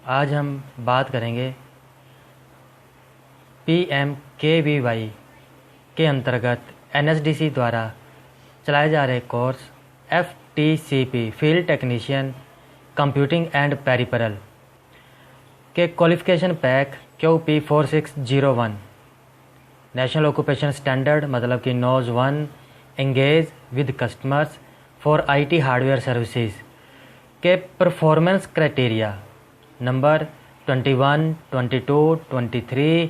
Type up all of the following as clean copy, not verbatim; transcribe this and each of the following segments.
आज हम बात करेंगे PMKVY के अंतर्गत NSDC द्वारा चलाए जा रहे course FTCP field technician computing and peripheral के qualification pack QP4601 national occupation standard मतलब कि नोज 1 engage with customers for IT hardware services के परफॉर्मेंस क्राइटेरिया नंबर 21, 22, 23,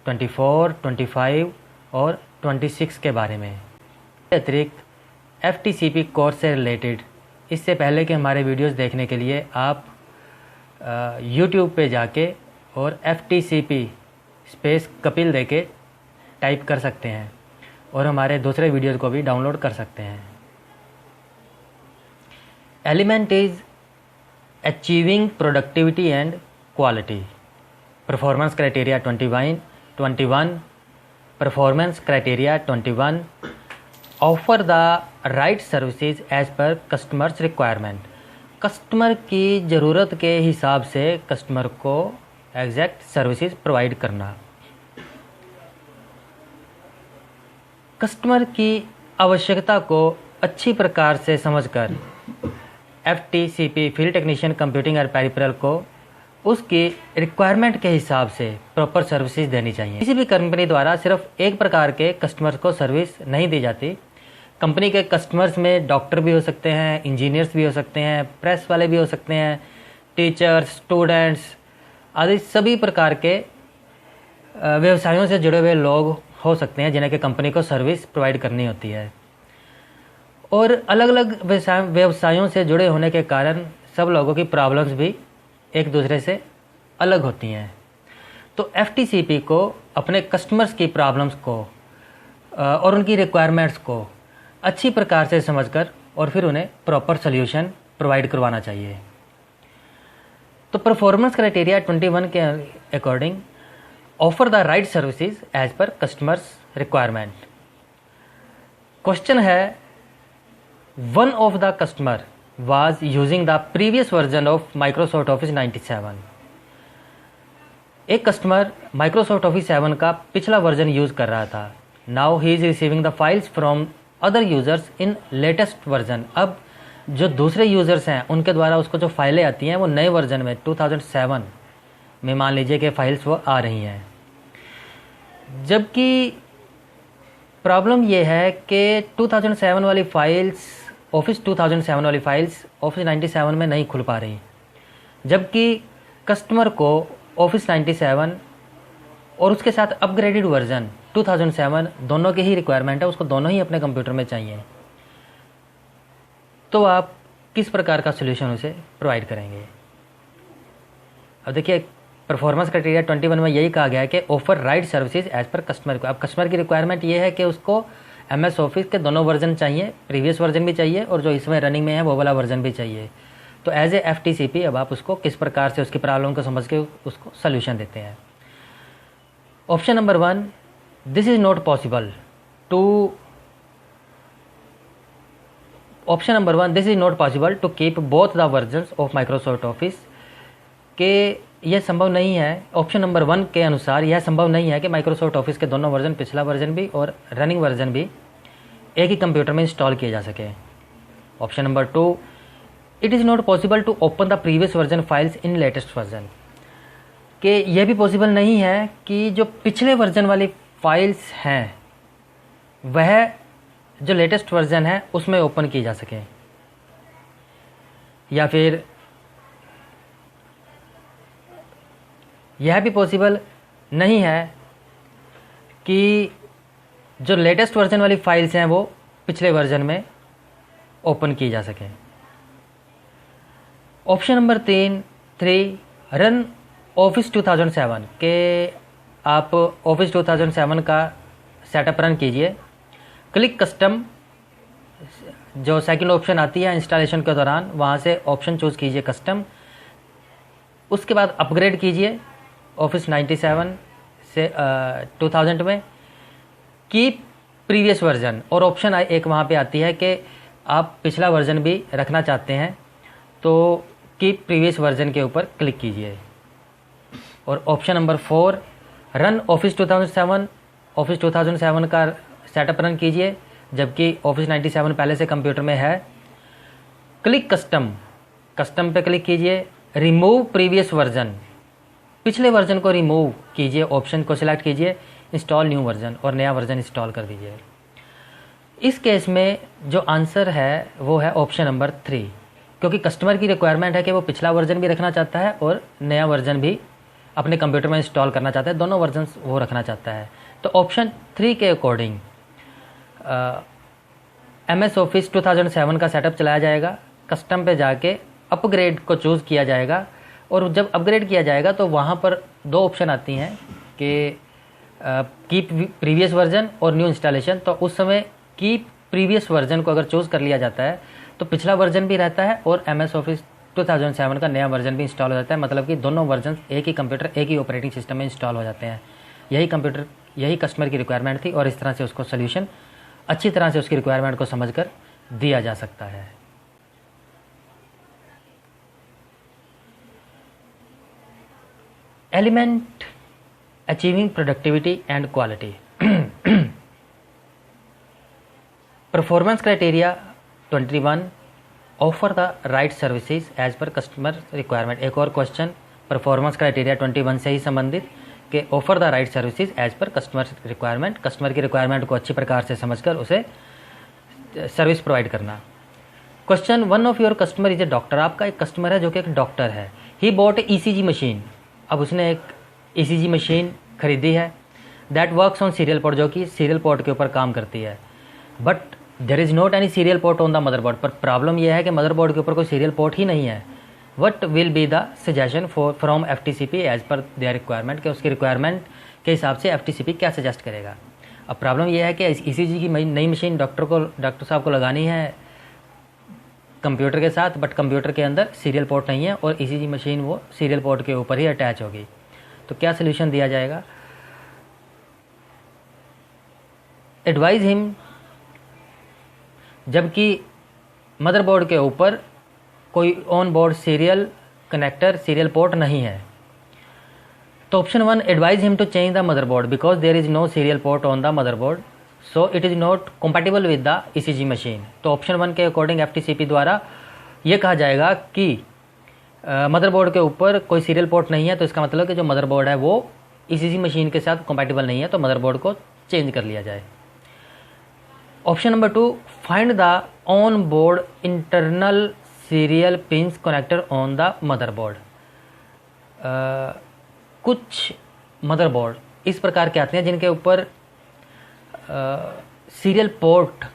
24, 25 और 26 के बारे में। अतिरिक्त FTCP कोर्स से रिलेटेड इससे पहले के हमारे वीडियोस देखने के लिए आप YouTube पे जाके और FTCP स्पेस कपिल देके टाइप कर सकते हैं और हमारे दूसरे वीडियोस को भी डाउनलोड कर सकते हैं। Element is achieving productivity and quality. Performance criteria 21 performance criteria 21 offer the right services as per customers requirement. Customer की ज़रूरत के हिसाब से कस्टमर को एग्जैक्ट सर्विसेज प्रोवाइड करना। कस्टमर की आवश्यकता को अच्छी प्रकार से समझकर FTCP फील्ड टेक्नीशियन कंप्यूटिंग और पेरिफेरल को उसकी रिक्वायरमेंट के हिसाब से प्रॉपर सर्विसेज देनी चाहिए। किसी भी कंपनी द्वारा सिर्फ एक प्रकार के कस्टमर्स को सर्विस नहीं दी जाती। कंपनी के कस्टमर्स में डॉक्टर भी हो सकते हैं, इंजीनियर्स भी हो सकते हैं, प्रेस वाले भी हो सकते हैं, टीचर्स, स्टूडेंट्स आदि सभी प्रकार के व्यवसायों से जुड़े हुए लोग हो सकते हैं जिन्हें कि कंपनी को सर्विस प्रोवाइड करनी होती है। और अलग अलग व्यवसायों से जुड़े होने के कारण सब लोगों की प्रॉब्लम्स भी एक दूसरे से अलग होती हैं। तो FTCP को अपने कस्टमर्स की प्रॉब्लम्स को और उनकी रिक्वायरमेंट्स को अच्छी प्रकार से समझकर और फिर उन्हें प्रॉपर सॉल्यूशन प्रोवाइड करवाना चाहिए। तो परफॉर्मेंस क्राइटेरिया 21 के according offer the right services as per customers requirement. Question है, one of the customer was using the previous version of Microsoft Office 97। एक कस्टमर Microsoft Office 7 का पिछला वर्जन यूज कर रहा था। Now he is receiving the files from other users in latest version। अब जो दूसरे यूजर्स हैं उनके द्वारा उसको जो फाइलें आती हैं वो नए वर्जन में 2007 में मान लीजिए कि फाइल्स वो आ रही हैं। जबकि प्रॉब्लम ये है कि 2007 वाली फाइल्स ऑफिस 2007 वाली फाइल्स ऑफिस 97 में नहीं खुल पा रही, जबकि कस्टमर को ऑफिस 97 और उसके साथ अपग्रेडेड वर्जन 2007 दोनों की ही रिक्वायरमेंट है, उसको दोनों ही अपने कंप्यूटर में चाहिए। तो आप किस प्रकार का सॉल्यूशन उसे प्रोवाइड करेंगे? अब देखिए, परफॉर्मेंस क्राइटेरिया 21 में यही कहा गया है कि offer right services as per customer को। अब कस्टमर की रिक्वायरमेंट ये है कि उसको MS ऑफिस के दोनों वर्जन चाहिए, प्रीवियस वर्जन भी चाहिए और जो इसमें रनिंग में है वो वाला वर्जन भी चाहिए। तो एज ए FTCP अब आप उसको किस प्रकार से उसकी प्रॉब्लम को समझ के उसको सोल्यूशन देते हैं। Option number 1, this is not possible to keep both the versions of Microsoft office के यह संभव नहीं है। ऑप्शन नंबर 1 के अनुसार यह संभव नहीं है कि माइक्रोसॉफ्ट ऑफिस के दोनों वर्जन, पिछला वर्जन भी और रनिंग वर्जन भी एक ही कंप्यूटर में इंस्टॉल किए जा सके। Option number 2, it is not possible to open the previous version files in latest version. कि यह भी पॉसिबल नहीं है कि जो पिछले वर्जन वाली फाइल्स हैं वह जो लेटेस्ट वर्जन है उसमें ओपन की जा सके। या फिर यह भी पॉसिबल नहीं है कि जो लेटेस्ट वर्जन वाली फाइल्स हैं वो पिछले वर्जन में ओपन की जा सकें। ऑप्शन नंबर 3, रन ऑफिस 2007 के आप ऑफिस 2007 का सेटअप रन कीजिए। क्लिक कस्टम, जो सेकंड ऑप्शन आती है इंस्टॉलेशन के दौरान, वहाँ से ऑप्शन चूज़ कीजिए कस्टम। उसके बाद अपग्रेड कीजिए ऑफिस 97 से 2000 में की प्रीवियस वर्जन, और ऑप्शन एक वहाँ पे आती है कि आप पिछला वर्जन भी रखना चाहते हैं तो की प्रीवियस वर्जन के ऊपर क्लिक कीजिए। और option number 4 run office 2007, office 2007 का सेटअप रन कीजिए, जबकि ऑफिस 97 पहले से कंप्यूटर में है। क्लिक कस्टम, कस्टम पे क्लिक कीजिए। रिमूव प्रीवियस वर्जन, पिछले वर्जन को रिमूव कीजिए, ऑप्शन को सिलेक्ट कीजिए। इंस्टॉल न्यू वर्जन, और नया वर्जन इंस्टॉल कर दीजिए। इस केस में जो आंसर है वो है ऑप्शन नंबर 3, क्योंकि कस्टमर की रिक्वायरमेंट है कि वो पिछला वर्जन भी रखना चाहता है और नया वर्जन भी अपने कंप्यूटर में इंस्टॉल करना चाहता है, दोनों वर्जन वो रखना चाहता है। तो ऑप्शन 3 के अकॉर्डिंग MS ऑफिस 2007 का सेटअप चलाया जाएगा। कस्टम पे जाके अपग्रेड को चूज़ किया जाएगा, और जब अपग्रेड किया जाएगा तो वहाँ पर 2 ऑप्शन आती हैं कि कीप प्रीवियस वर्जन और न्यू इंस्टॉलेशन। तो उस समय कीप प्रीवियस वर्जन को अगर चूज़ कर लिया जाता है तो पिछला वर्जन भी रहता है और MS ऑफिस 2007 का नया वर्जन भी इंस्टॉल हो जाता है, मतलब कि दोनों वर्जन एक ही कंप्यूटर एक ही ऑपरेटिंग सिस्टम में इंस्टॉल हो जाते हैं। यही कस्टमर की रिक्वायरमेंट थी, और इस तरह से उसको सोल्यूशन अच्छी तरह से उसकी रिक्वायरमेंट को समझकर दिया जा सकता है। Element achieving productivity and quality. Performance criteria 21 offer the right services as per customer requirement. एक और क्वेश्चन परफॉर्मेंस क्राइटेरिया 21 से ही संबंधित कि offer the right services as per customer requirement, customer की रिक्वायरमेंट को अच्छी प्रकार से समझकर उसे सर्विस प्रोवाइड करना। Question 1 of your customer is a doctor. आपका एक कस्टमर है जो कि एक डॉक्टर है। ही बॉट ECG मशीन, अब उसने एक ECG मशीन खरीदी है। That works on serial port, जो कि सीरियल पोर्ट के ऊपर काम करती है। But there is not any serial port on the motherboard, पर प्रॉब्लम यह है कि मदरबोर्ड के ऊपर कोई सीरियल पोर्ट ही नहीं है। What will be the suggestion from FTCP as per their requirement, कि उसकी रिक्वायरमेंट के हिसाब से FTCP क्या सजेस्ट करेगा। अब प्रॉब्लम यह है कि ECG की नई मशीन डॉक्टर साहब को लगानी है कंप्यूटर के साथ, बट कंप्यूटर के अंदर सीरियल पोर्ट नहीं है और ECG मशीन वो सीरियल पोर्ट के ऊपर ही अटैच होगी। तो क्या सोल्यूशन दिया जाएगा? एडवाइज हिम, जबकि मदरबोर्ड के ऊपर कोई on board serial connector serial port नहीं है। तो option 1 advise him to change the motherboard because there is no serial port on the motherboard, so it is not compatible with the ECG machine. तो option 1 के according FTCP द्वारा ये कहा जाएगा कि मदरबोर्ड के ऊपर कोई सीरियल पोर्ट नहीं है, तो इसका मतलब कि जो मदरबोर्ड है वो ECG मशीन के साथ compatible नहीं है, तो मदरबोर्ड को चेंज कर लिया जाए। Option number 2 find the on board internal serial pins connector on the motherboard. कुछ मदरबोर्ड इस प्रकार के आते हैं जिनके ऊपर सीरियल पोर्ट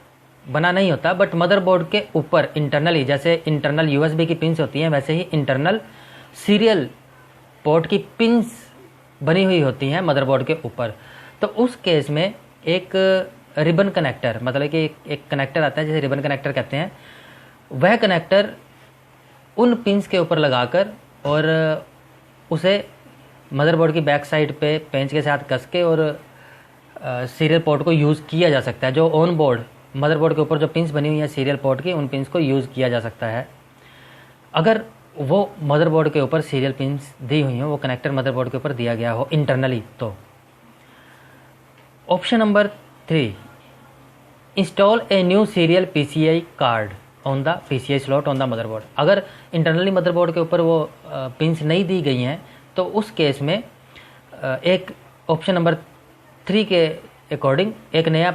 बना नहीं होता, बट मदरबोर्ड के ऊपर इंटरनली, जैसे इंटरनल USB की पिंस होती हैं वैसे ही इंटरनल सीरियल पोर्ट की पिंस बनी हुई होती हैं मदरबोर्ड के ऊपर। तो उस केस में एक रिबन कनेक्टर, मतलब कि एक कनेक्टर आता है जिसे रिबन कनेक्टर कहते हैं, वह कनेक्टर उन पिंस के ऊपर लगाकर और उसे मदरबोर्ड की बैक साइड पे पेंच के साथ कस के और सीरियल पोर्ट को यूज़ किया जा सकता है। जो ऑन बोर्ड मदरबोर्ड के ऊपर जो पिंस बनी हुई है सीरियल पोर्ट की, उन पिंस को यूज़ किया जा सकता है अगर वो मदरबोर्ड के ऊपर सीरियल पिंस दी हुई हो, वो कनेक्टर मदरबोर्ड के ऊपर दिया गया हो इंटरनली। तो option number 3 install a new serial PCI card on the PCI slot on the motherboard. अगर इंटरनली मदरबोर्ड के ऊपर वो पिंस नहीं दी गई हैं तो उस केस में एक ऑप्शन नंबर 3 के अकॉर्डिंग एक नया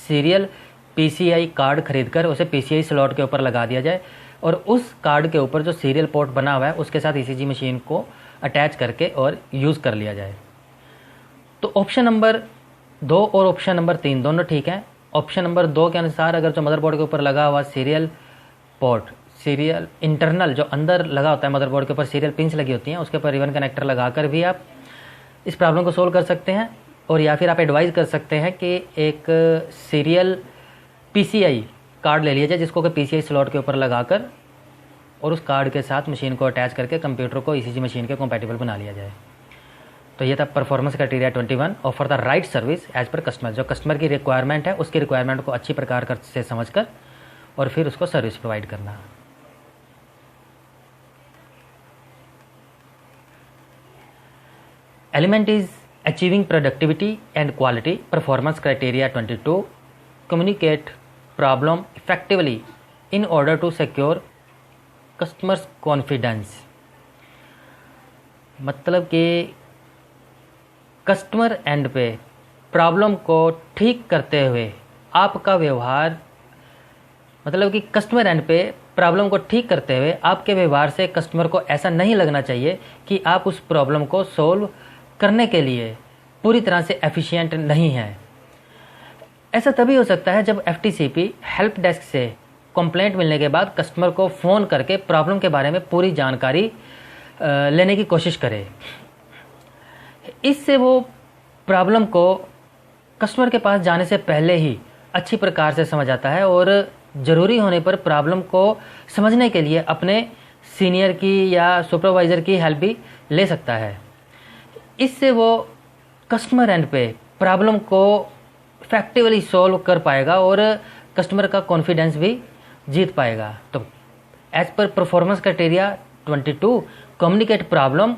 सीरियल PCI कार्ड खरीदकर उसे PCI स्लॉट के ऊपर लगा दिया जाए और उस कार्ड के ऊपर जो सीरियल पोर्ट बना हुआ है उसके साथ ECG मशीन को अटैच करके और यूज़ कर लिया जाए। तो ऑप्शन नंबर 2 और ऑप्शन नंबर 3 दोनों ठीक हैं। ऑप्शन नंबर 2 के अनुसार अगर जो मदरबोर्ड के ऊपर लगा हुआ सीरियल पोर्ट, सीरियल इंटरनल जो अंदर लगा होता है मदरबोर्ड के ऊपर सीरियल पिंस लगी होती हैं, उसके ऊपर रिबन कनेक्टर लगाकर भी आप इस प्रॉब्लम को सोल्व कर सकते हैं। और या फिर आप एडवाइस कर सकते हैं कि एक सीरियल PCI कार्ड ले लिया जाए जिसको कि PCI स्लॉट के ऊपर लगाकर और उस कार्ड के साथ मशीन को अटैच करके कंप्यूटर को ECG मशीन के कंपैटिबल बना लिया जाए। तो ये था performance criteria 21 offer the right service as per customer. जो कस्टमर की रिक्वायरमेंट है उसकी रिक्वायरमेंट को अच्छी प्रकार से समझकर और फिर उसको सर्विस प्रोवाइड करना। Element is achieving productivity and quality performance criteria 22 communicate problem effectively in order to secure customers confidence. मतलब कि कस्टमर एंड पे प्रॉब्लम को ठीक करते हुए आपका व्यवहार, मतलब कि कस्टमर एंड पे प्रॉब्लम को ठीक करते हुए आपके व्यवहार से कस्टमर को ऐसा नहीं लगना चाहिए कि आप उस प्रॉब्लम को सोल्व करने के लिए पूरी तरह से एफिशिएंट नहीं हैं। ऐसा तभी हो सकता है जब एफटीसीपी हेल्प डेस्क से कंप्लेंट मिलने के बाद कस्टमर को फ़ोन करके प्रॉब्लम के बारे में पूरी जानकारी लेने की कोशिश करे। इससे वो प्रॉब्लम को कस्टमर के पास जाने से पहले ही अच्छी प्रकार से समझ आता है और ज़रूरी होने पर प्रॉब्लम को समझने के लिए अपने सीनियर की या सुपरवाइज़र की हेल्प भी ले सकता है। इससे वो कस्टमर एंड पे प्रॉब्लम को इफेक्टिवली सॉल्व कर पाएगा और कस्टमर का कॉन्फिडेंस भी जीत पाएगा। तो as per performance criteria 22 communicate problem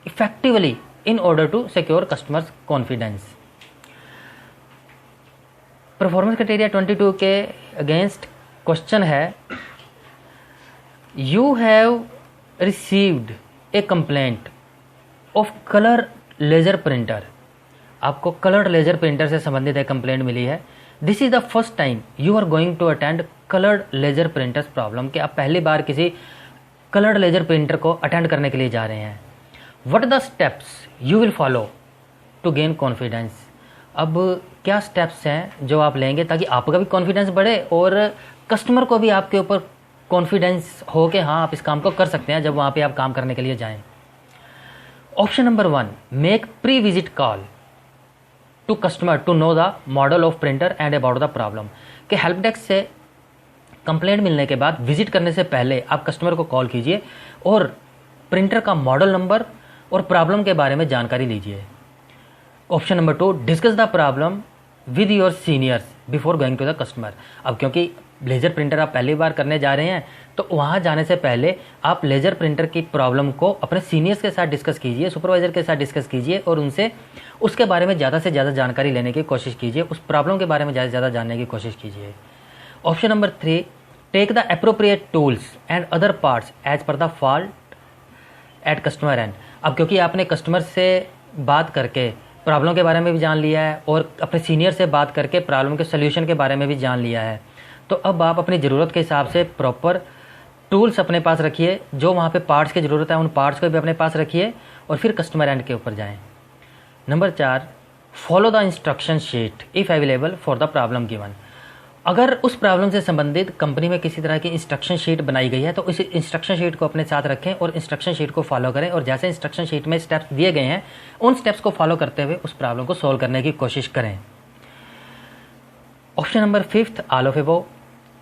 effectively in order to secure customers confidence. Performance criteria 22 के अगेंस्ट क्वेश्चन है, you have received a complaint of colour laser printer. आपको कलर लेजर प्रिंटर से संबंधित एक कंप्लेंट मिली है। This is the first time you are going to attend coloured laser printers problem, कि आप पहली बार किसी कलर्ड लेजर प्रिंटर को अटेंड करने के लिए जा रहे हैं। What the steps you will follow to gain confidence. अब क्या स्टेप्स हैं जो आप लेंगे ताकि आपका भी कॉन्फिडेंस बढ़े और कस्टमर को भी आपके ऊपर कॉन्फिडेंस हो कि हाँ आप इस काम को कर सकते हैं जब वहाँ पे आप काम करने के लिए जाएं। Option number 1, make pre visit call to customer to know the model of printer and about the problem. कि हेल्प डेस्क से कंप्लेंट मिलने के बाद विजिट करने से पहले आप कस्टमर को कॉल कीजिए और प्रिंटर का मॉडल नंबर और प्रॉब्लम के बारे में जानकारी लीजिए। Option number 2, discuss the problem with your seniors before going to the customer. अब क्योंकि लेजर प्रिंटर आप पहली बार करने जा रहे हैं तो वहाँ जाने से पहले आप लेजर प्रिंटर की प्रॉब्लम को अपने सीनियर्स के साथ डिस्कस कीजिए, सुपरवाइज़र के साथ डिस्कस कीजिए और उनसे उसके बारे में ज़्यादा से ज़्यादा जानकारी लेने की कोशिश कीजिए, उस प्रॉब्लम के बारे में ज़्यादा से ज़्यादा जानने की कोशिश कीजिए। Option number 3, take the appropriate tools and other parts as per the fault at customer end. अब क्योंकि आपने कस्टमर से बात करके प्रॉब्लम के बारे में भी जान लिया है और अपने सीनियर से बात करके प्रॉब्लम के सोल्यूशन के बारे में भी जान लिया है, तो अब आप अपनी ज़रूरत के हिसाब से प्रॉपर टूल्स अपने पास रखिए, जो वहाँ पे पार्ट्स की ज़रूरत है उन पार्ट्स को भी अपने पास रखिए और फिर कस्टमर एंड के ऊपर जाएं। Number 4, follow the instruction sheet if available for the problem given. अगर उस प्रॉब्लम से संबंधित कंपनी में किसी तरह की इंस्ट्रक्शन शीट बनाई गई है तो इस इंस्ट्रक्शन शीट को अपने साथ रखें और इंस्ट्रक्शन शीट को फॉलो करें और जैसे इंस्ट्रक्शन शीट में स्टेप्स दिए गए हैं उन स्टेप्स को फॉलो करते हुए उस प्रॉब्लम को सॉल्व करने की कोशिश करें। Option number 5, all of above,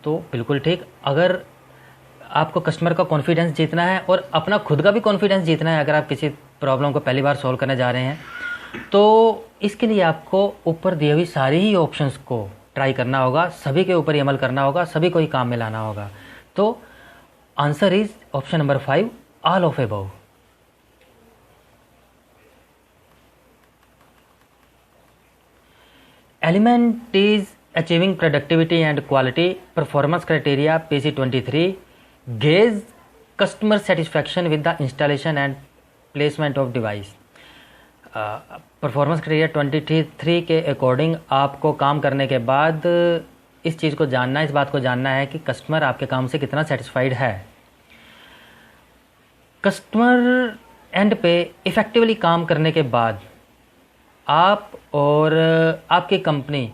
तो बिल्कुल ठीक। अगर आपको कस्टमर का कॉन्फिडेंस जीतना है और अपना खुद का भी कॉन्फिडेंस जीतना है, अगर आप किसी प्रॉब्लम को पहली बार सॉल्व करने जा रहे हैं तो इसके लिए आपको ऊपर दी हुई सारी ही ऑप्शंस को ट्राई करना होगा, सभी के ऊपर ही अमल करना होगा, सभी को ही काम में लाना होगा। तो answer is option number 5, all of above. Element is achieving productivity and quality performance criteria PC 23 gauge customer satisfaction with the installation and placement of device. Performance criteria 23 के अकॉर्डिंग आपको काम करने के बाद इस चीज़ को जानना है, इस बात को जानना है कि कस्टमर आपके काम से कितना सेटिस्फाइड है। कस्टमर एंड पे इफ़ेक्टिवली काम करने के बाद आप और आपकी कंपनी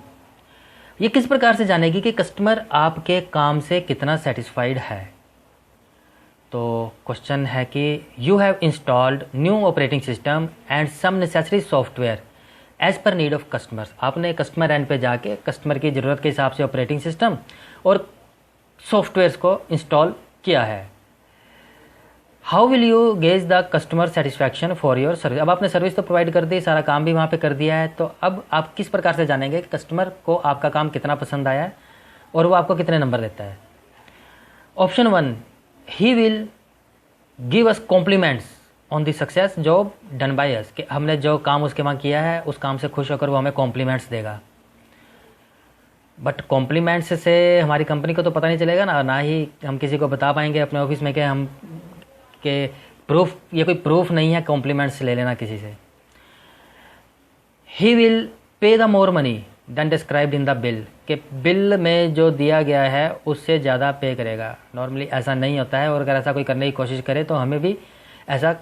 ये किस प्रकार से जानेगी कि कस्टमर आपके काम से कितना सेटिस्फाइड है। तो क्वेश्चन है कि you have installed new operating system and some necessary software as per need of customers. आपने कस्टमर एंड पे जाके कस्टमर की ज़रूरत के हिसाब से ऑपरेटिंग सिस्टम और सॉफ्टवेयर्स को इंस्टॉल किया है। How will you gauge the customer satisfaction for your service. अब आपने सर्विस तो प्रोवाइड कर दी, सारा काम भी वहाँ पे कर दिया है, तो अब आप किस प्रकार से जानेंगे कि कस्टमर को आपका काम कितना पसंद आया है और वो आपको कितने नंबर देता है। Option 1, he will give us compliments on the success job done by us, कि हमने जो काम उसके वहाँ किया है उस काम से खुश होकर वो हमें कॉम्प्लीमेंट्स देगा। बट कॉम्प्लीमेंट्स से हमारी कंपनी को तो पता नहीं चलेगा ना, ना ही हम किसी को बता पाएंगे अपने ऑफिस में कि हम के प्रूफ, ये कोई प्रूफ नहीं है कॉम्प्लीमेंट्स ले लेना किसी से। He will pay the more money than described in the bill, कि बिल में जो दिया गया है उससे ज़्यादा पे करेगा। नॉर्मली ऐसा नहीं होता है, और अगर ऐसा कोई करने की कोशिश करे तो हमें भी ऐसा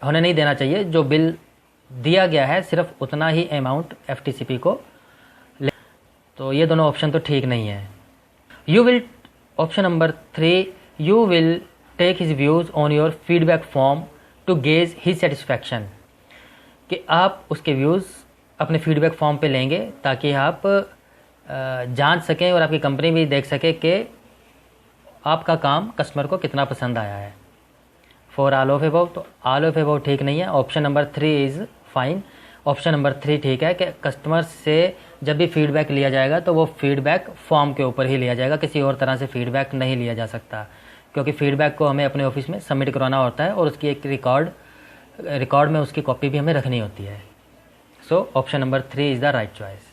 होने नहीं देना चाहिए। जो बिल दिया गया है सिर्फ उतना ही अमाउंट एफटीसीपी को ले। तो ये दोनों ऑप्शन तो ठीक नहीं है। You will, option number 3, you will take his views on your feedback form to gauge his satisfaction, कि आप उसके व्यूज़ अपने फीडबैक फॉर्म पे लेंगे ताकि आप जांच सकें और आपकी कंपनी भी देख सके कि आपका काम कस्टमर को कितना पसंद आया है। फॉर ऑल ऑफ अबव, तो ऑल ऑफ अबव ठीक नहीं है। Option number 3 is fine. Option number 3 ठीक है कि कस्टमर से जब भी फीडबैक लिया जाएगा तो वो फीडबैक फॉर्म के ऊपर ही लिया जाएगा, किसी और तरह से फीडबैक नहीं लिया जा सकता, क्योंकि फीडबैक को हमें अपने ऑफिस में सबमिट करवाना होता है और उसकी एक रिकॉर्ड में उसकी कॉपी भी हमें रखनी होती है। So option number 3 is the right choice.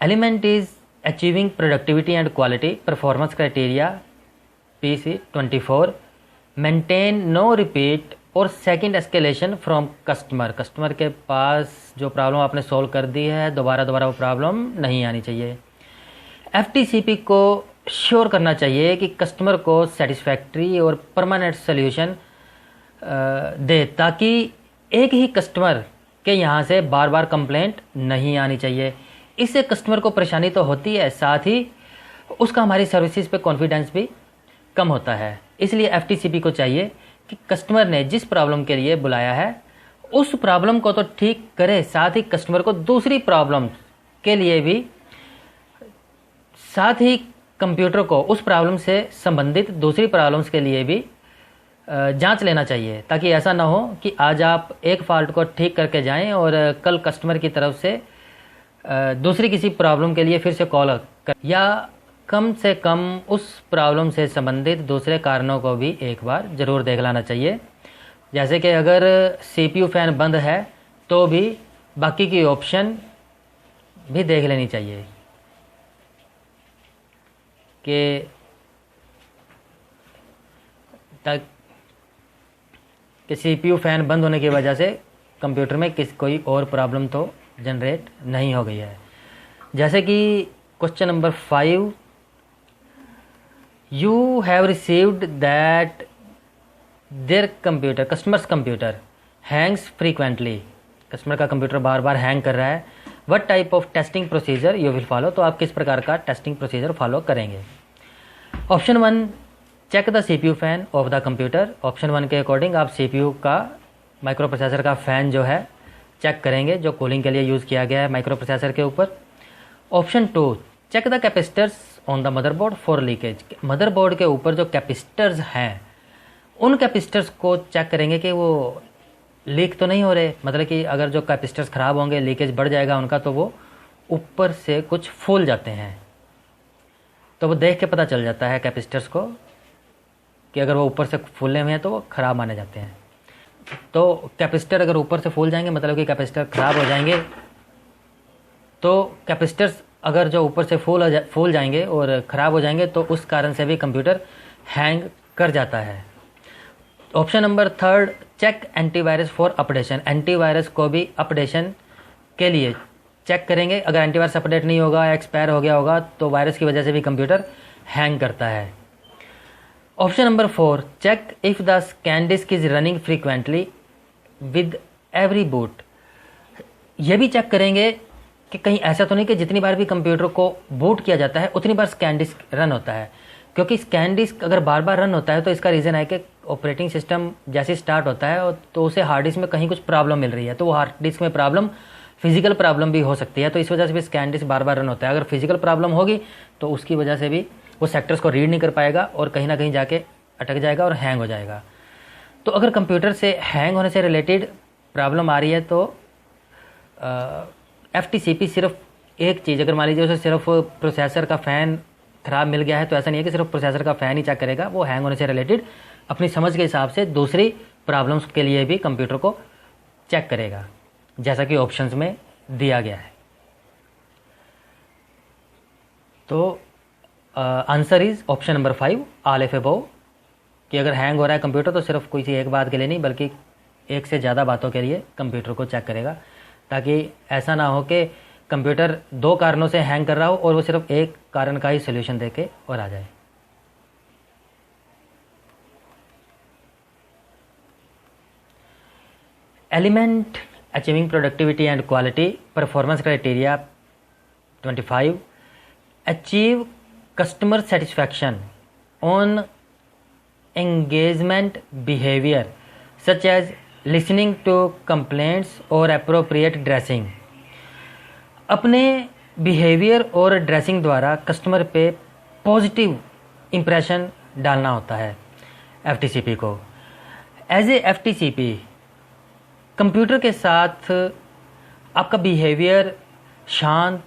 Element is achieving productivity and quality performance criteria PC24, maintain no repeat और second escalation from customer, customer के पास जो प्रॉब्लम आपने सॉल्व कर दी है दोबारा वो प्रॉब्लम नहीं आनी चाहिए। एफटीसीपी को श्योर करना चाहिए कि कस्टमर को सेटिस्फैक्ट्री और परमानेंट सोल्यूशन दे, ताकि एक ही कस्टमर के यहाँ से बार बार कंप्लेंट नहीं आनी चाहिए। इससे कस्टमर को परेशानी तो होती है, साथ ही उसका हमारी सर्विसेज पे कॉन्फिडेंस भी कम होता है। इसलिए एफटीसीपी को चाहिए कि कस्टमर ने जिस प्रॉब्लम के लिए बुलाया है उस प्रॉब्लम को तो ठीक करे, साथ ही कस्टमर को दूसरी प्रॉब्लम के लिए भी, साथ ही कंप्यूटर को उस प्रॉब्लम से संबंधित दूसरी प्रॉब्लम्स के लिए भी जांच लेना चाहिए, ताकि ऐसा ना हो कि आज आप एक फॉल्ट को ठीक करके जाएं और कल कस्टमर की तरफ से दूसरी किसी प्रॉब्लम के लिए फिर से कॉल कर, या कम से कम उस प्रॉब्लम से संबंधित दूसरे कारणों को भी एक बार ज़रूर देख लाना चाहिए। जैसे कि अगर CPU फ़ैन बंद है तो भी बाकी की ऑप्शन भी देख लेनी चाहिए कि CPU फ़ैन बंद होने की वजह से कंप्यूटर में कोई और प्रॉब्लम तो जनरेट नहीं हो गई है। जैसे कि question number 5, you have received that their computer, customers computer hangs frequently, customer का कंप्यूटर बार बार हैंग कर रहा है। What type of testing procedure you will follow, तो आप किस प्रकार का टेस्टिंग प्रोसीजर फॉलो करेंगे। Option 1, check the CPU fan of the computer. Option 1 के अकॉर्डिंग आप CPU का, माइक्रो प्रोसेसर का फ़ैन जो है चेक करेंगे, जो कूलिंग के लिए यूज़ किया गया है माइक्रो प्रोसेसर के ऊपर। Option 2, check the capacitors on the motherboard for leakage. Motherboard के ऊपर जो कैपेसिटर्स हैं उन कैपेसिटर्स को चेक करेंगे कि वो लीक तो नहीं हो रहे, मतलब कि अगर जो कैपेसिटर्स ख़राब होंगे, लीकेज बढ़ जाएगा उनका, तो वो ऊपर से कुछ फूल जाते हैं, तो वो देख के पता चल जाता है कैपेसिटर्स को कि अगर वो ऊपर से फूले हुए हैं तो वो ख़राब माने जाते हैं। तो कैपेसिटर अगर ऊपर से फूल जाएंगे मतलब कि कैपेसिटर ख़राब हो जाएंगे, तो कैपेसिटर्स अगर जो ऊपर से फूल जाएंगे और ख़राब हो जाएंगे तो उस कारण से भी कंप्यूटर हैंग कर जाता है। Option number 3, check antivirus for updation. Antivirus को भी अपडेशन के लिए चेक करेंगे, अगर एंटीवायरस अपडेट नहीं होगा, एक्सपायर हो गया होगा, तो वायरस की वजह से भी कंप्यूटर हैंग करता है। Option number 4, check if the scan disk is running frequently with every boot. ये भी चेक करेंगे कि कहीं ऐसा तो नहीं कि जितनी बार भी कंप्यूटर को बूट किया जाता है उतनी बार स्कैन डिस्क रन होता है, क्योंकि स्कैन डिस्क अगर बार बार रन होता है तो इसका रीज़न है कि ऑपरेटिंग सिस्टम जैसे स्टार्ट होता है तो उसे हार्ड डिस्क में कहीं कुछ प्रॉब्लम मिल रही है, तो वो हार्ड डिस्क में प्रॉब्लम फिजिकल प्रॉब्लम भी हो सकती है, तो इस वजह से भी स्कैन डिस्क बार बार रन होता है। अगर फिजिकल प्रॉब्लम होगी तो उसकी वजह से भी वो सेक्टर्स को रीड नहीं कर पाएगा और कहीं ना कहीं जाके अटक जाएगा और हैंग हो जाएगा। तो अगर कंप्यूटर से हैंग होने से रिलेटेड प्रॉब्लम आ रही है तो एफटीसीपी सिर्फ एक चीज़, अगर मान लीजिए उसे सिर्फ प्रोसेसर का फ़ैन ख़राब मिल गया है तो ऐसा नहीं है कि सिर्फ प्रोसेसर का फ़ैन ही चेक करेगा, वो हैंग होने से रिलेटेड अपनी समझ के हिसाब से दूसरी प्रॉब्लम्स के लिए भी कंप्यूटर को चेक करेगा, जैसा कि ऑप्शंस में दिया गया है। तो answer is option number 5, all of above, कि अगर हैंग हो रहा है कंप्यूटर तो सिर्फ कोई एक बात के लिए नहीं बल्कि एक से ज़्यादा बातों के लिए कंप्यूटर को चेक करेगा, ताकि ऐसा ना हो कि कंप्यूटर 2 कारणों से हैंग कर रहा हो और वो सिर्फ एक कारण का ही सोल्यूशन देके और आ जाए। Element achieving productivity and quality performance criteria 25 achieve customer satisfaction on engagement behavior such as listening to complaints और appropriate dressing। अपने बिहेवियर और ड्रेसिंग द्वारा कस्टमर पे पॉजिटिव इम्प्रेशन डालना होता है एफटीसीपी को। एज ए एफटीसीपी कंप्यूटर के साथ आपका बिहेवियर शांत,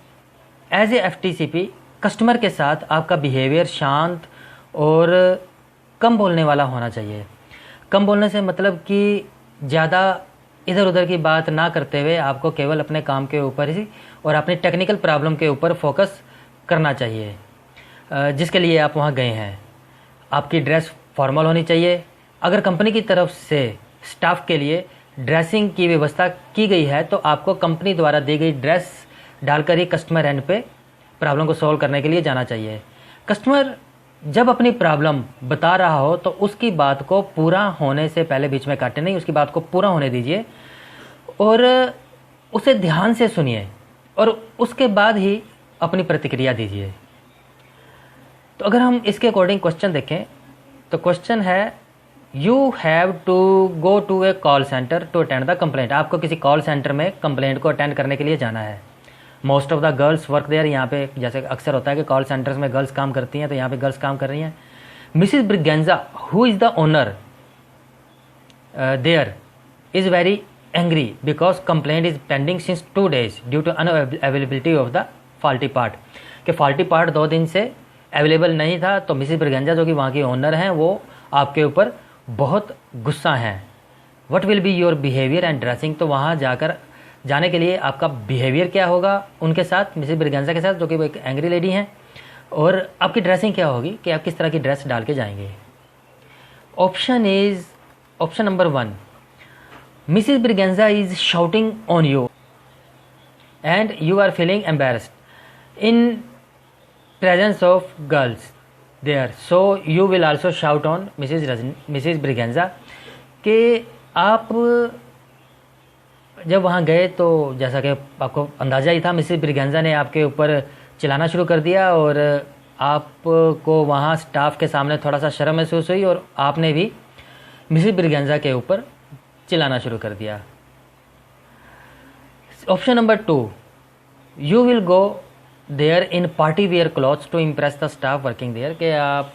एज ए एफटीसीपी कस्टमर के साथ आपका बिहेवियर शांत और कम बोलने वाला होना चाहिए। कम बोलने से मतलब कि ज़्यादा इधर उधर की बात ना करते हुए आपको केवल अपने काम के ऊपर ही और अपनी टेक्निकल प्रॉब्लम के ऊपर फोकस करना चाहिए जिसके लिए आप वहाँ गए हैं। आपकी ड्रेस फॉर्मल होनी चाहिए। अगर कंपनी की तरफ से स्टाफ के लिए ड्रेसिंग की व्यवस्था की गई है तो आपको कंपनी द्वारा दी गई ड्रेस डालकर ही कस्टमर एंड पे प्रॉब्लम को सॉल्व करने के लिए जाना चाहिए। कस्टमर जब अपनी प्रॉब्लम बता रहा हो तो उसकी बात को पूरा होने से पहले बीच में काटे नहीं, उसकी बात को पूरा होने दीजिए और उसे ध्यान से सुनिए और उसके बाद ही अपनी प्रतिक्रिया दीजिए। तो अगर हम इसके अकॉर्डिंग क्वेश्चन देखें तो क्वेश्चन है you have to go to a call centre to attend the complaint. आपको किसी कॉल सेंटर में कंप्लेंट को अटेंड करने के लिए जाना है। Most of the girls work there. यहाँ पे जैसे अक्सर होता है कि कॉल सेंटर्स में गर्ल्स काम करती हैं, तो यहाँ पे गर्ल्स काम कर रही हैं। Mrs Braganza who is the owner there is very angry because complaint is pending since 2 days due to unavailability of the faulty part. कि फॉल्टी पार्ट 2 दिन से अवेलेबल नहीं था, तो मिसिस ब्रिगेंजा जो कि वहाँ की ओनर हैं वो आपके ऊपर बहुत गुस्सा हैं। What will be your behaviour and dressing. तो वहाँ जाने के लिए आपका बिहेवियर क्या होगा उनके साथ, मिसेस ब्रिगेंजा के साथ जो कि वो एक एंग्री लेडी हैं, और आपकी ड्रेसिंग क्या होगी कि आप किस तरह की ड्रेस डाल के जाएंगे। Option number 1, Mrs Braganza is shouting on you and you are feeling embarrassed in presence of girls there, so you will also shout on Mrs Braganza. कि आप जब वहाँ गए तो जैसा कि आपको अंदाज़ा ही था, मिसेस ब्रिगेंजा ने आपके ऊपर चिल्लाना शुरू कर दिया और आपको वहाँ स्टाफ के सामने थोड़ा सा शर्म महसूस हुई और आपने भी मिसेस ब्रिगेंजा के ऊपर चिल्लाना शुरू कर दिया। Option number 2, you will go there in party wear clothes to impress the staff working there. कि आप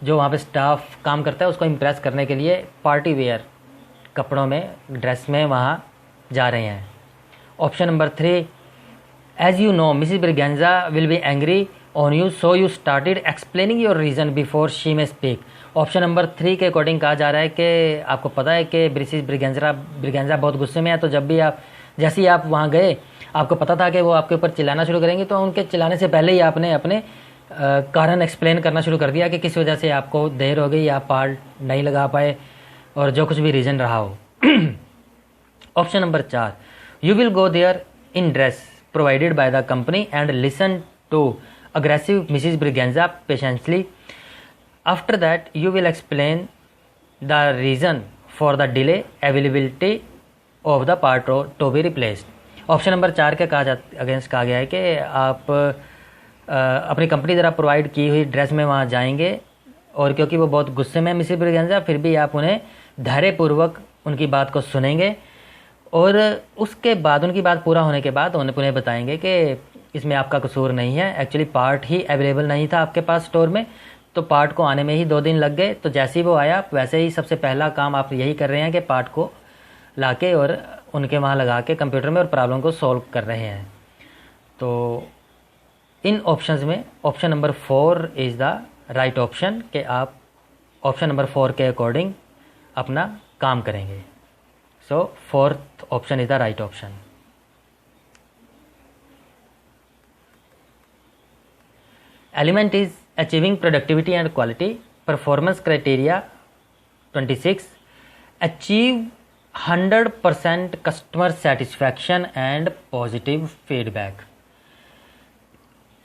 जो वहाँ पे स्टाफ काम करता है उसको इम्प्रेस करने के लिए पार्टी वेयर कपड़ों में, ड्रेस में वहाँ जा रहे हैं। Option number 3, as you know Mrs Braganza will be angry on you so you started explaining your reason before she may speak. Option number 3 के अकॉर्डिंग कहा जा रहा है कि आपको पता है कि मिसेस ब्रिगेंजा बहुत गुस्से में है, तो जब भी जैसे ही आप वहाँ गए आपको पता था कि वो आपके ऊपर चिल्लाना शुरू करेंगे, तो उनके चिल्लाने से पहले ही आपने अपने कारण एक्सप्लेन करना शुरू कर दिया कि किस वजह से आपको देर हो गई, आप पार्ट नहीं लगा पाए और जो कुछ भी रीज़न रहा हो। Option number 4, you will go there in dress provided by the company and listen to aggressive Mrs Braganza patiently. After that you will explain the reason for the delay availability of the part to be replaced. Option number 4 के against कहा गया है कि आप अपनी company द्वारा provide की हुई ड्रेस में वहाँ जाएंगे और क्योंकि वो बहुत गुस्से में मिसेस ब्रिगेंजा, फिर भी आप उन्हें धैर्यपूर्वक उनकी बात को सुनेंगे और उसके बाद उनकी बात पूरा होने के बाद उन्हें बताएंगे कि इसमें आपका कसूर नहीं है, एक्चुअली पार्ट ही अवेलेबल नहीं था आपके पास स्टोर में, तो पार्ट को आने में ही 2 दिन लग गए। तो जैसे ही वो आया वैसे ही सबसे पहला काम आप यही कर रहे हैं कि पार्ट को लाके और उनके वहाँ लगा के कंप्यूटर में और प्रॉब्लम को सॉल्व कर रहे हैं। तो इन ऑप्शंस में option number 4 is the right option, कि आप ऑप्शन नंबर 4 के अकॉर्डिंग अपना काम करेंगे। So 4th option is the right option. Element is achieving productivity and quality. Performance criteria 26, achieve 100% customer satisfaction and positive feedback.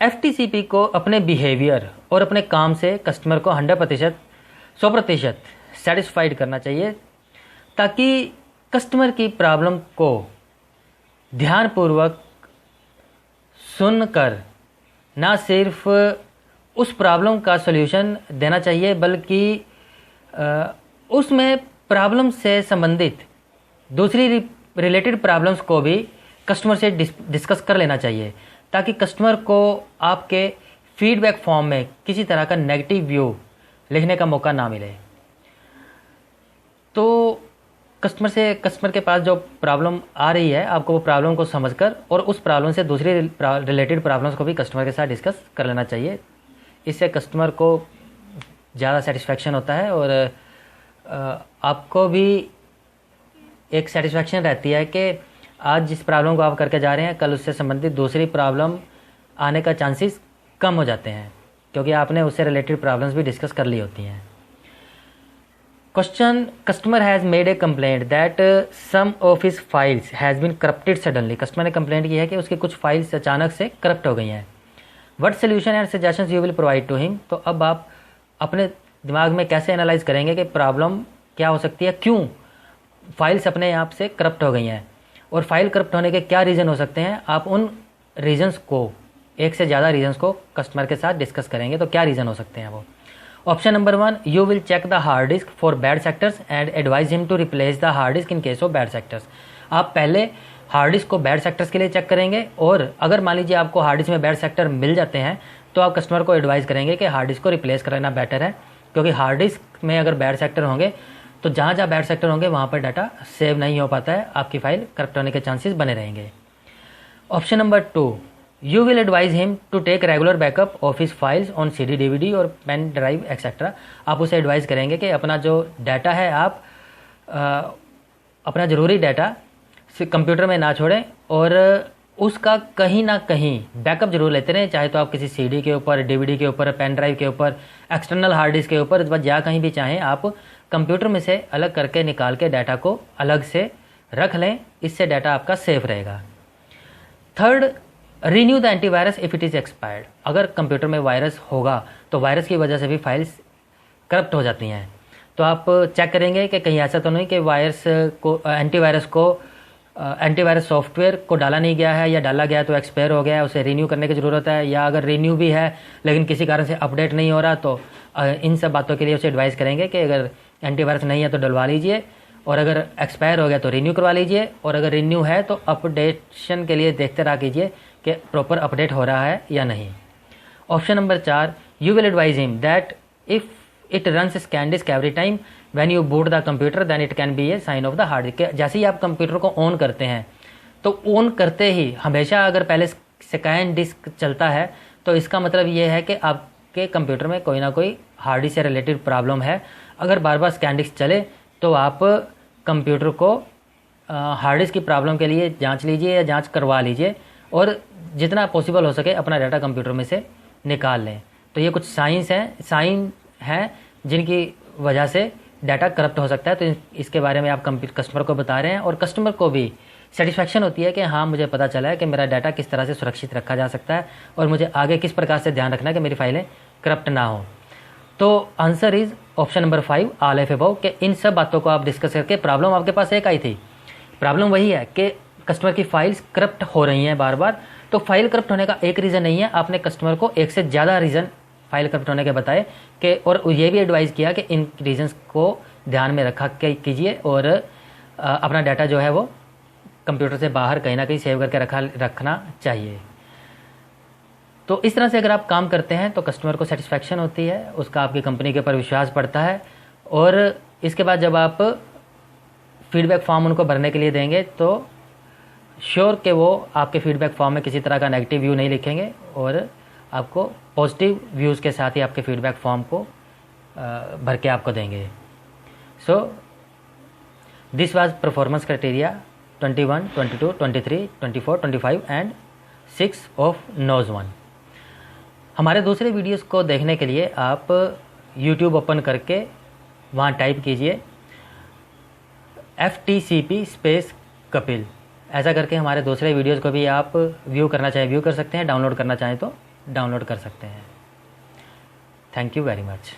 FTCP को अपने behaviour और अपने काम से कस्टमर को 100% सेटिस्फाइड करना चाहिए, ताकि कस्टमर की प्रॉब्लम को ध्यानपूर्वक सुनकर ना सिर्फ उस प्रॉब्लम का सॉल्यूशन देना चाहिए, बल्कि उसमें प्रॉब्लम से संबंधित दूसरी रिलेटेड प्रॉब्लम्स को भी कस्टमर से डिस्कस कर लेना चाहिए, ताकि कस्टमर को आपके फीडबैक फॉर्म में किसी तरह का नेगेटिव व्यू लिखने का मौका ना मिले। तो कस्टमर के पास जो प्रॉब्लम आ रही है, आपको वो प्रॉब्लम को समझकर और उस प्रॉब्लम से दूसरी रिलेटेड प्रॉब्लम्स को भी कस्टमर के साथ डिस्कस कर लेना चाहिए। इससे कस्टमर को ज़्यादा सेटिस्फैक्शन होता है और आपको भी एक सेटिस्फैक्शन रहती है कि आज जिस प्रॉब्लम को आप करके जा रहे हैं, कल उससे संबंधित दूसरी प्रॉब्लम आने का चांसेस कम हो जाते हैं, क्योंकि आपने उससे रिलेटेड प्रॉब्लम्स भी डिस्कस कर ली होती हैं। Question, customer has made a complaint that some of his files has been corrupted suddenly. Customer ने कंप्लेंट की है कि उसकी कुछ फाइल्स अचानक से करप्ट हो गई हैं। What solution and suggestions you will provide to him. तो अब आप अपने दिमाग में कैसे एनालाइज करेंगे कि प्रॉब्लम क्या हो सकती है, क्यों फाइल्स अपने आप से करप्ट हो गई हैं और फाइल करप्ट होने के क्या रीज़न हो सकते हैं। आप उन रीजंस को, एक से ज़्यादा रीजंस को कस्टमर के साथ डिस्कस करेंगे। तो क्या रीज़न हो सकते हैं वो। Option number 1, you will check the hard disk for bad sectors and advise him to replace the hard disk in case of bad sectors. आप पहले हार्ड डिस्क को बैड सेक्टर्स के लिए चेक करेंगे, और अगर मान लीजिए आपको हार्ड डिस्क में बैड सेक्टर मिल जाते हैं तो आप कस्टमर को एडवाइस करेंगे कि हार्ड डिस्क को रिप्लेस कराना बेटर है, क्योंकि हार्ड डिस्क में अगर बैड सेक्टर होंगे तो जहाँ जहाँ बैड सेक्टर होंगे वहाँ पर डाटा सेव नहीं हो पाता है, आपकी फाइल करप्ट होने के चांसेस बने रहेंगे। Option number 2, you will advise him to take regular backup of his files on CD, DVD और पेन ड्राइव एक्सेट्रा। आप उसे एडवाइस करेंगे कि अपना जो डाटा है आप अपना ज़रूरी डाटा कंप्यूटर में ना छोड़ें और उसका कहीं ना कहीं बैकअप जरूर लेते रहें, चाहे तो आप किसी CD के ऊपर, DVD के ऊपर, पेन ड्राइव के ऊपर, एक्सटर्नल हार्ड डिस्क के ऊपर, जहाँ कहीं भी चाहें आप कंप्यूटर में से अलग करके निकाल के डाटा को अलग से रख लें, इससे डाटा आपका सेफ रहेगा। Third, renew the antivirus if it is expired. अगर कंप्यूटर में वायरस होगा तो वायरस की वजह से भी फाइल्स करप्ट हो जाती हैं, तो आप चेक करेंगे कि कहीं ऐसा तो नहीं कि एंटीवायरस सॉफ्टवेयर को डाला नहीं गया है, या डाला गया तो एक्सपायर हो गया है, उसे रीन्यू करने की ज़रूरत है, या अगर रीन्यू भी है लेकिन किसी कारण से अपडेट नहीं हो रहा, तो इन सब बातों के लिए उसे एडवाइस करेंगे कि अगर एंटीवायरस नहीं है तो डलवा लीजिए, और अगर एक्सपायर हो गया तो रीन्यू करवा लीजिए, और अगर रीन्यू है तो अपडेशन के लिए देखते रहा कीजिए कि प्रॉपर अपडेट हो रहा है या नहीं। Option number 4, you will advise him that if it runs scan disk every time when you boot the computer then it can be a sign of the hard disk. जैसे ही आप computer को on करते हैं तो on करते ही हमेशा अगर पहले स्कैन डिस्क चलता है तो इसका मतलब ये है कि आपके कंप्यूटर में कोई ना कोई हार्ड डिस्क से रिलेटेड प्रॉब्लम है। अगर बार बार स्कैन डिस्क चले तो आप कंप्यूटर को हार्ड डिस्क की प्रॉब्लम के लिए जांच लीजिए या जांच करवा लीजिए, और जितना पॉसिबल हो सके अपना डाटा कंप्यूटर में से निकाल लें। तो ये कुछ साइन हैं जिनकी वजह से डाटा करप्ट हो सकता है, तो इसके बारे में आप कस्टमर को बता रहे हैं, और कस्टमर को भी सेटिस्फैक्शन होती है कि हाँ, मुझे पता चला है कि मेरा डाटा किस तरह से सुरक्षित रखा जा सकता है और मुझे आगे किस प्रकार से ध्यान रखना है कि मेरी फाइलें करप्ट ना हो। तो answer is option number 5, all of above, कि इन सब बातों को आप डिस्कस करके, प्रॉब्लम आपके पास एक आई थी, प्रॉब्लम वही है कि कस्टमर की फाइल्स करप्ट हो रही हैं बार बार। तो फाइल करप्ट होने का एक रीज़न नहीं है, आपने कस्टमर को एक से ज़्यादा रीज़न फाइल करप्ट होने के बताए कि, और ये भी एडवाइस किया कि इन रीजंस को ध्यान में रखा कीजिए और अपना डाटा जो है वो कंप्यूटर से बाहर कहीं ना कहीं सेव करके रखना चाहिए। तो इस तरह से अगर आप काम करते हैं तो कस्टमर को सेटिस्फैक्शन होती है, उसका आपकी कंपनी के ऊपर विश्वास बढ़ता है, और इसके बाद जब आप फीडबैक फॉर्म उनको भरने के लिए देंगे तो श्योर कि वो आपके फीडबैक फॉर्म में किसी तरह का नेगेटिव व्यू नहीं लिखेंगे और आपको पॉजिटिव व्यूज़ के साथ ही आपके फीडबैक फॉर्म को भर के आपको देंगे। So this was performance criteria 21, 22, 23, 24, 25 and 6 of nose 1। हमारे दूसरे वीडियोस को देखने के लिए आप YouTube ओपन करके वहाँ टाइप कीजिए FTCP स्पेस कपिल। ऐसा करके हमारे दूसरे वीडियोस को भी आप व्यू करना चाहें व्यू कर सकते हैं, डाउनलोड करना चाहें तो डाउनलोड कर सकते हैं। Thank you very much.